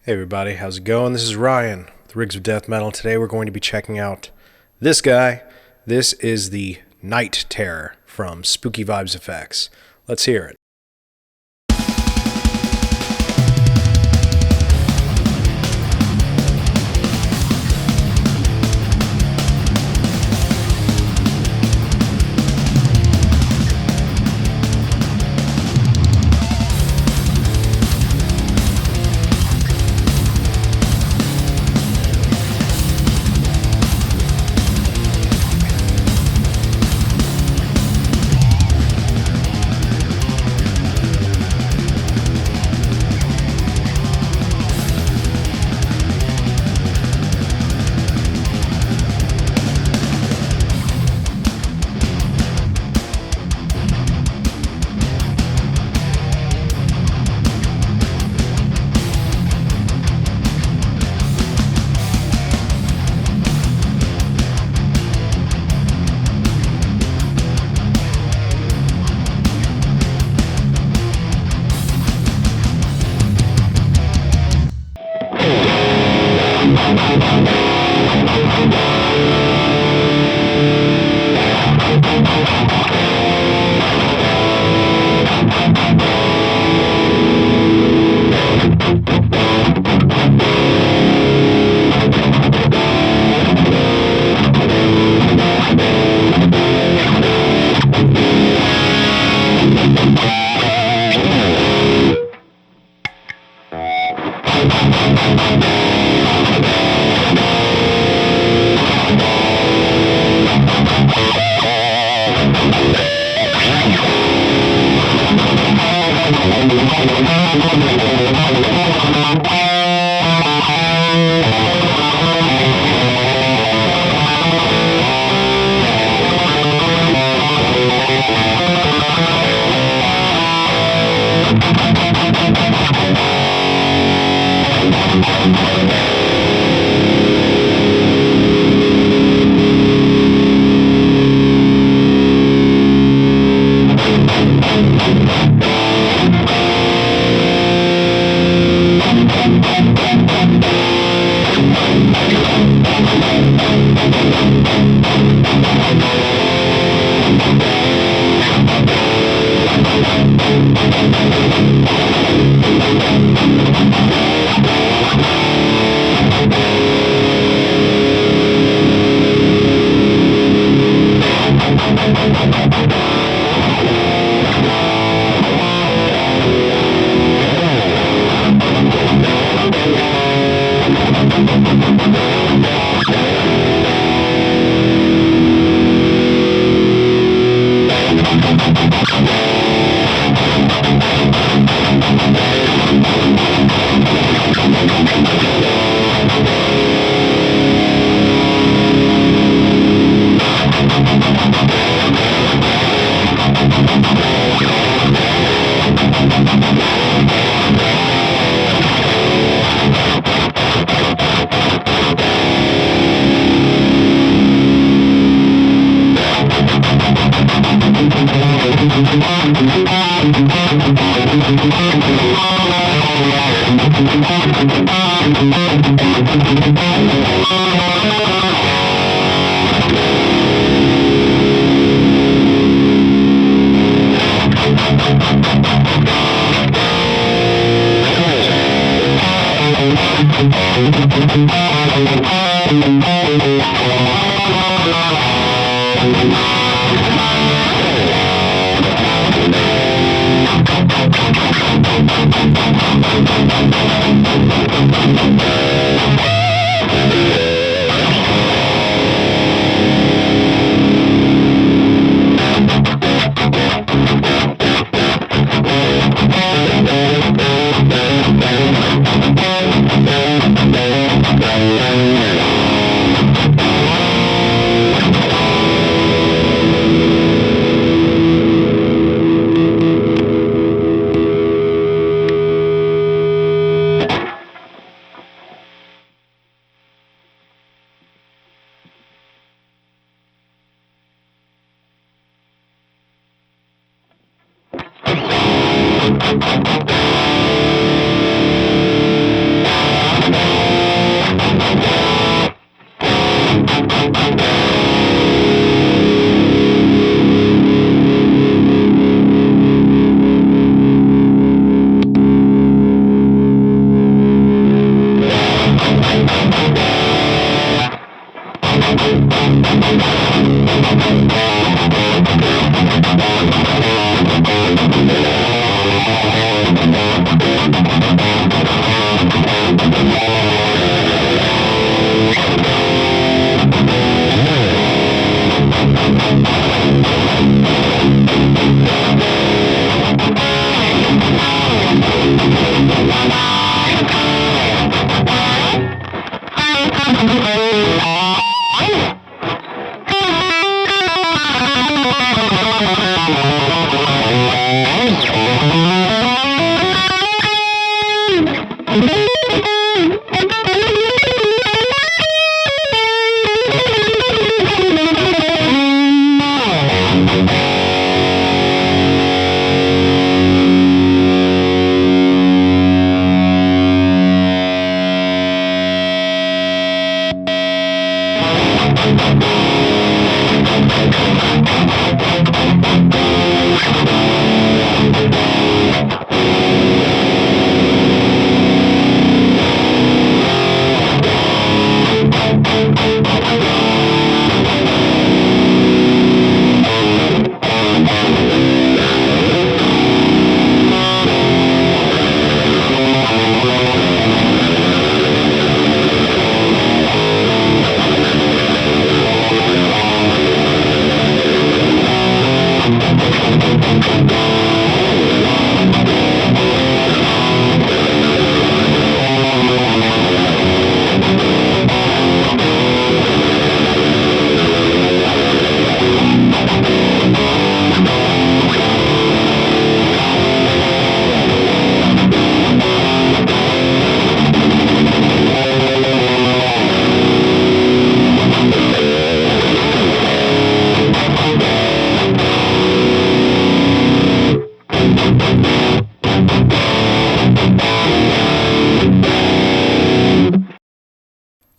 Hey everybody, how's it going? This is Ryan with Rigs of Death Metal. Today we're going to be checking out this guy. This is the Night Terror from Spooky Vibes Effects. Let's hear it.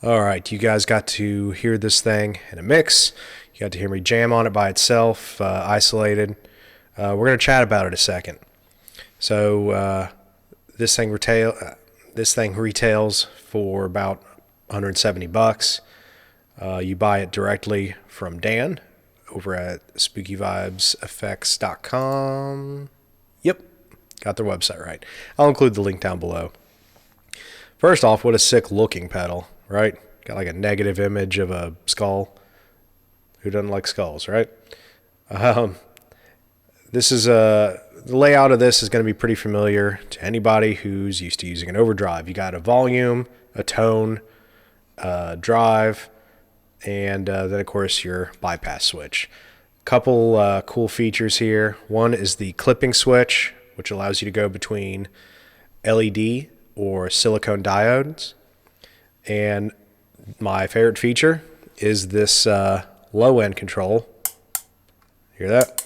All right, you guys got to hear this thing in a mix. You got to hear me jam on it by itself, isolated. We're going to chat about it a second. So this thing retails for about $170. You buy it directly from Dan over at spookyvibeseffects.com. Yep, got their website right. I'll include the link down below. First off, what a sick looking pedal, right? Got like a negative image of a skull. Who doesn't like skulls, right? This is the layout of this is going to be pretty familiar to anybody who's used to using an overdrive. You got a volume, a tone, drive, and then of course your bypass switch. Couple cool features here. One is the clipping switch, which allows you to go between LED or silicone diodes. And my favorite feature is this low end control. Hear that?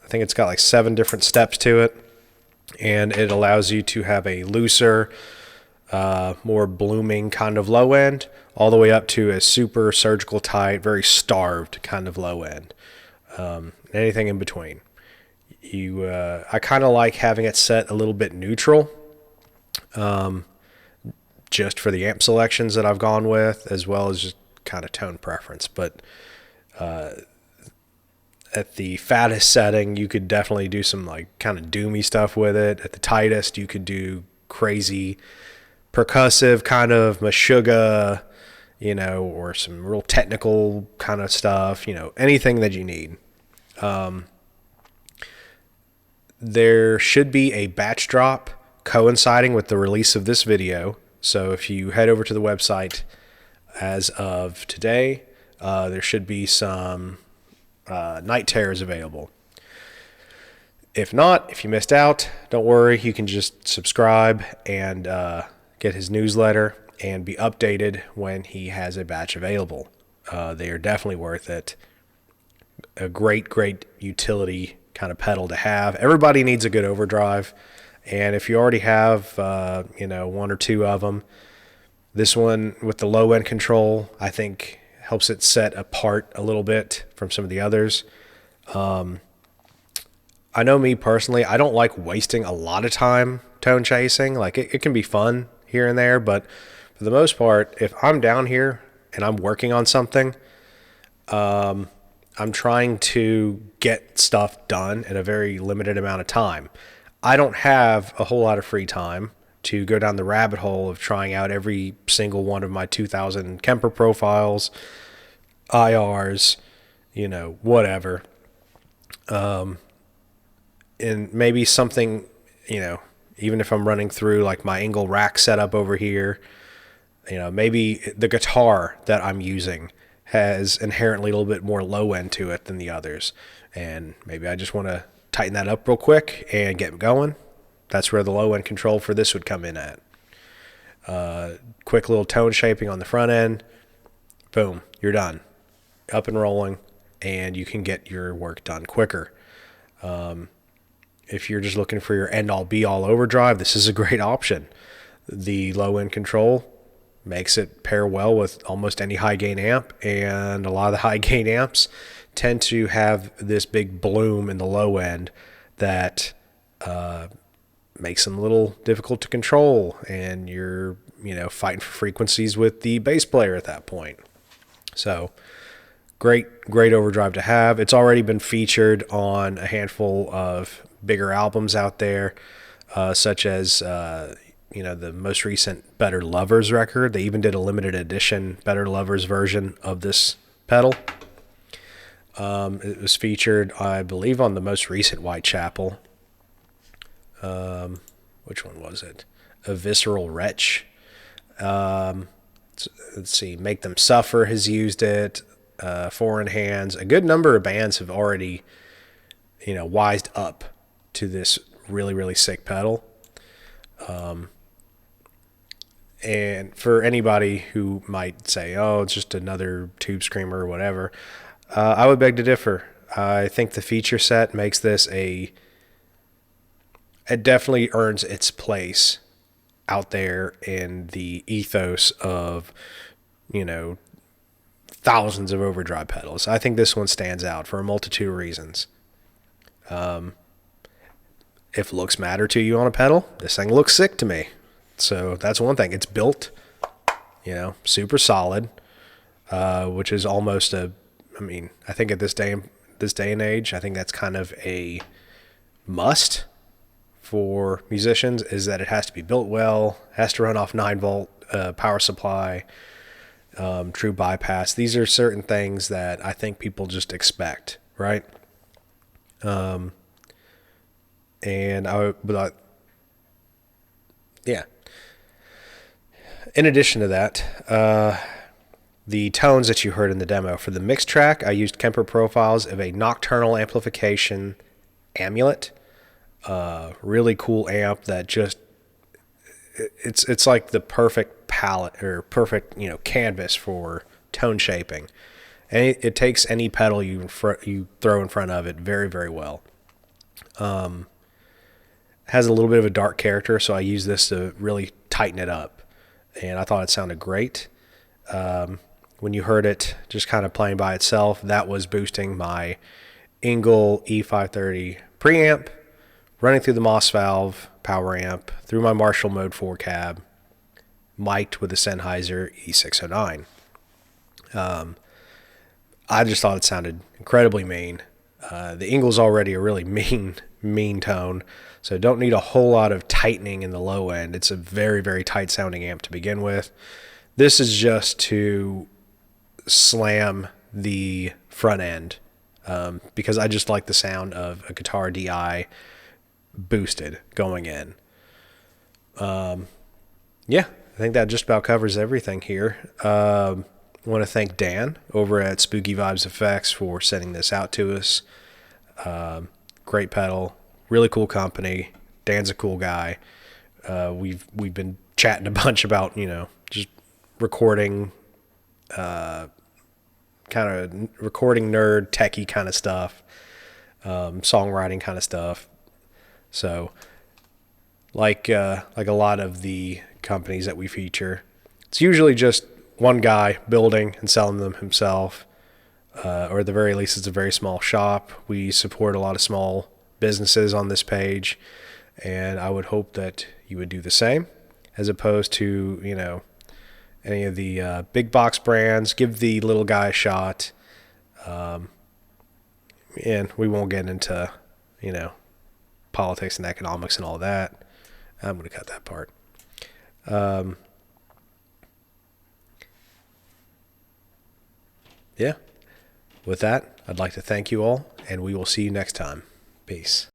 I think it's got like 7 different steps to it, and it allows you to have a looser, more blooming kind of low end, all the way up to a super surgical tight, very starved kind of low end. Anything in between. I kind of like having it set a little bit neutral, just for the amp selections that I've gone with, as well as just kind of tone preference. But at the fattest setting, you could definitely do some like kind of doomy stuff with it. At the tightest, you could do crazy percussive kind of Meshuggah, or some real technical kind of stuff, anything that you need. There should be a batch drop coinciding with the release of this video. So if you head over to the website as of today, there should be some night terrors available. If not, if you missed out, don't worry. You can just subscribe and get his newsletter and be updated when he has a batch available. They are definitely worth it. A great utility kind of pedal to have. Everybody needs a good overdrive. And if you already have, 1 or 2 of them, this one with the low end control, I think helps it set apart a little bit from some of the others. I know me personally, I don't like wasting a lot of time tone chasing. Like it can be fun here and there, but for the most part, if I'm down here and I'm working on something, I'm trying to get stuff done in a very limited amount of time. I don't have a whole lot of free time to go down the rabbit hole of trying out every single one of my 2000 Kemper profiles, IRs, whatever. And maybe something, even if I'm running through like my Engel rack setup over here, maybe the guitar that I'm using has inherently a little bit more low end to it than the others. And maybe I just want to tighten that up real quick and get going. That's where the low end control for this would come in at. Quick little tone shaping on the front end. Boom, you're done. Up and rolling, and you can get your work done quicker. If you're just looking for your end all be all overdrive, this is a great option. The low end control makes it pair well with almost any high gain amp, and a lot of the high gain amps tend to have this big bloom in the low end that makes them a little difficult to control, and you're fighting for frequencies with the bass player at that point. So great overdrive to have. It's already been featured on a handful of bigger albums out there, such as the most recent Better Lovers record. They even did a limited edition Better Lovers version of this pedal. It was featured, I believe, on the most recent Whitechapel. Which one was it? A Visceral Wretch. Let's see. Make Them Suffer has used it. Foreign Hands. A good number of bands have already, wised up to this really, really sick pedal. And for anybody who might say, oh, it's just another tube screamer or whatever, I would beg to differ. I think the feature set makes this it definitely earns its place out there in the ethos of, thousands of overdrive pedals. I think this one stands out for a multitude of reasons. If looks matter to you on a pedal, this thing looks sick to me. So that's one thing. It's built, super solid, which is almost I think at this day and age, I think that's kind of a must for musicians, is that it has to be built well, has to run off 9-volt power supply, true bypass. These are certain things that I think people just expect, right? Yeah. In addition to that, the tones that you heard in the demo for the mix track, I used Kemper profiles of a nocturnal amplification Amulet. Really cool amp that just it's like the perfect palette or perfect canvas for tone shaping, and it takes any pedal you throw in front of it very, very well. Has a little bit of a dark character, so I use this to really tighten it up, and I thought it sounded great. When you heard it just kind of playing by itself, that was boosting my Engel E530 preamp, running through the Moss valve power amp, through my Marshall Mode 4 cab, mic'd with a Sennheiser E609. I just thought it sounded incredibly mean. The Engel's already a really mean tone, so don't need a whole lot of tightening in the low end. It's a very, very tight sounding amp to begin with. This is just to slam the front end, because I just like the sound of a guitar DI boosted going in. Yeah, I think that just about covers everything here. I want to thank Dan over at Spooky Vibes Effects for sending this out to us. Great pedal, really cool company. Dan's a cool guy. We've been chatting a bunch about just recording, kind of recording nerd techie kind of stuff, songwriting kind of stuff. So like a lot of the companies that we feature, it's usually just one guy building and selling them himself, or at the very least, it's a very small shop. We support a lot of small businesses on this page, and I would hope that you would do the same, as opposed to, any of the big box brands. Give the little guy a shot. And we won't get into, politics and economics and all that. I'm going to cut that part. Yeah. With that, I'd like to thank you all, and we will see you next time. Peace.